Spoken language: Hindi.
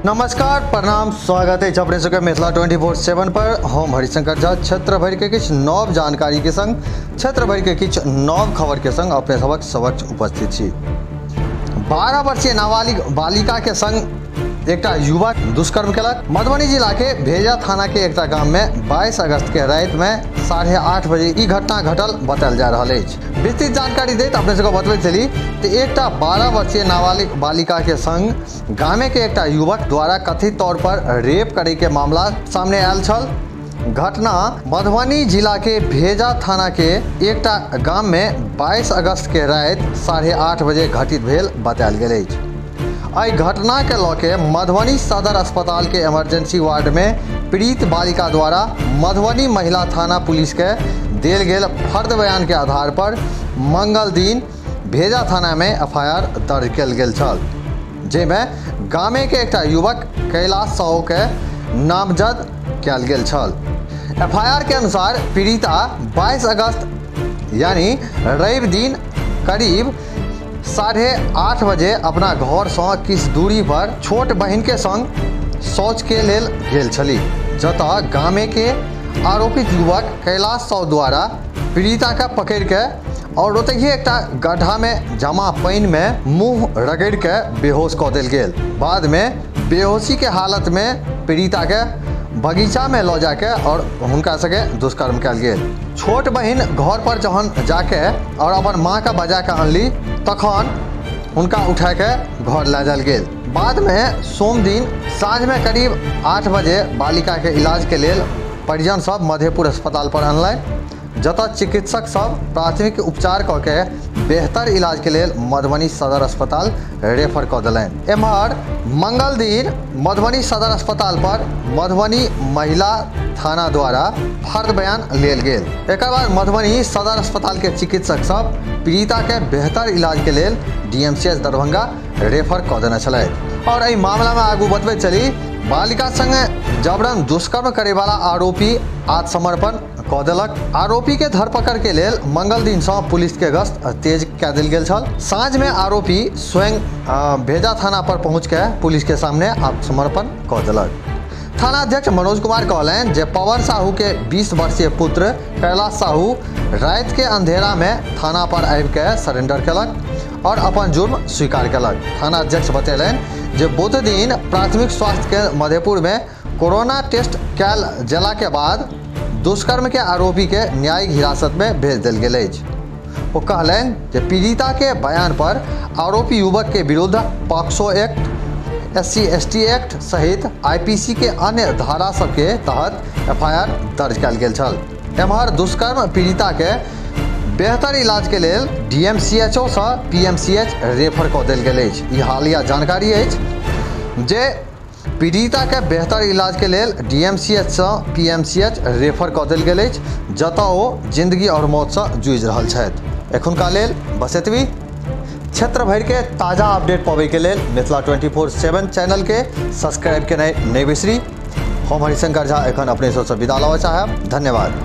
नमस्कार प्रणाम स्वागत है अपने सबके मिथिला 24/7 पर। हम हरिशंकर झा क्षेत्र भर के किछ नव जानकारी के संग क्षेत्र भर के किछ नव खबर के संग अपने सबक समक्ष उपस्थित छी। 12 वर्षीय नाबालिग बालिका के संग एकटा युवक दुष्कर्म केलक। मधुबनी जिला के भेजा थाना के एकटा गांव में 22 अगस्त के रात में 8:30 बजे ई घटना घटल बतायल जा रहा है। विस्तृत जानकारी दैत अपने सबके बतबैत छली कि एकटा 12 वर्षीय नाबालिग बालिका के संग गामे के एकटा युवक द्वारा कथित तौर पर रेप करे के मामला सामने आयल छल। घटना मधुबनी जिला के भेजा थाना के एकटा गाम में 22 अगस्त के रात 8:30 बजे घटित भेल बतायल गेल अछि। एहि घटना के लऽ के मधुबनी सदर अस्पताल के इमरजेंसी वार्ड में पीड़ित बालिका द्वारा मधुबनी महिला थाना पुलिस के देल गेल फर्द बयान के आधार पर मंगल दिन भेजा थाना में एफआईआर दर्ज कयल गेल छल, जाहिमे गामे के एकटा युवक कैलाश साहू के नामजद कयल गेल छल। एफआईआर के अनुसार पीड़िता 22 अगस्त यानी रवि दिन करीब 8:30 बजे अपना घर से किछु दूरी पर छोट बहिन के संग शौच के लेल गेल छली, जतऽ गामे के आरोपित युवक कैलाश साहू द्वारा पीड़िता के पकड़ के और ओतहिए एकटा गड्ढा में जमा पानी में मुंह रगड़ के बेहोश कऽ देल गेल। बाद में बेहोशी के हालत में पीड़िता के बगीचा में लऽ जाके और हुनका सके दुष्कर्म कयल गेल। छोट बहिन घर पर जहन जाके और अपन माँ का बजा के अनली तखन हुनका उठा के घर लए जायल गेल। बाद में सोम दिन साँझ में करीब 8 बजे बालिका के इलाज के लेल परिजन सब मधेपुर अस्पताल पर अनलनि, जतऽ चिकित्सक सब प्राथमिक उपचार कऽ के बेहतर इलाज के लेल मधुबनी सदर अस्पताल रेफर कऽ देलनि। एम्हर मंगल दिन मधुबनी सदर अस्पताल पर मधुबनी महिला थाना द्वारा फर्द बयान लेल गेल। एकर बाद मधुबनी सदर अस्पताल के चिकित्सक सब पीड़िता के बेहतर इलाज के लेल डीएमसीएच दरभंगा रेफर कऽ देने छलथि। और एहि मामला में आगू बतबैत छली बालिका संगे जबरन दुष्कर्म करे वाला आरोपी आत्मसमर्पण कऽ देलक। आरोपी के धरपकड़ के लेल मंगल दिन से पुलिस के गश्त तेज कऽ देल गेल छल। साँझ में आरोपी स्वयं भेजा थाना पर पहुँच के पुलिस के सामने आत्मसमर्पण कऽ देलक। थाना अध्यक्ष मनोज कुमार कहलनि जे पवन साहू के 20 वर्षीय पुत्र कैलाश साहू रात के अंधेरा में थाना पर आबि के सरेंडर केलक और अपन जुर्म स्वीकार केलक। थाना अध्यक्ष बतेलनि जे बुध दिन प्राथमिक स्वास्थ्य केंद्र मधेपुर में कोरोना टेस्ट कयल गेला के बाद दुष्कर्म के आरोपी के न्यायिक हिरासत में भेज देल गेल अछि। वो कहलनि जे पीड़िता के बयान पर आरोपी युवक के विरुद्ध पॉक्सो एक्ट, SC/ST एक्ट सहित आईपीसी के अन्य धारा सब के तहत एफआईआर दर्ज कयल गेल छल। एम्हर दुष्कर्म पीड़िता के बेहतर इलाज के लेल DMCHO से PMCH रेफर कऽ देल गेल अछि। ई हालिया जानकारी अछि जे पीड़िता के बेहतर इलाज के लेल DMCH से PMCH रेफर कऽ देल गेल अछि, जतऽ ओ जिंदगी और मौत से जूझि रहल छथि। एखुनका लेल बस एतबी। क्षेत्र भर के ताजा अपडेट पावे के लेल मिथिला 24/7 चैनल के सब्सक्राइब केनाइ नहि बिसरी। हम हरिशंकर झा एखन अपने सबसे विदा लेबऽ चाहब। धन्यवाद।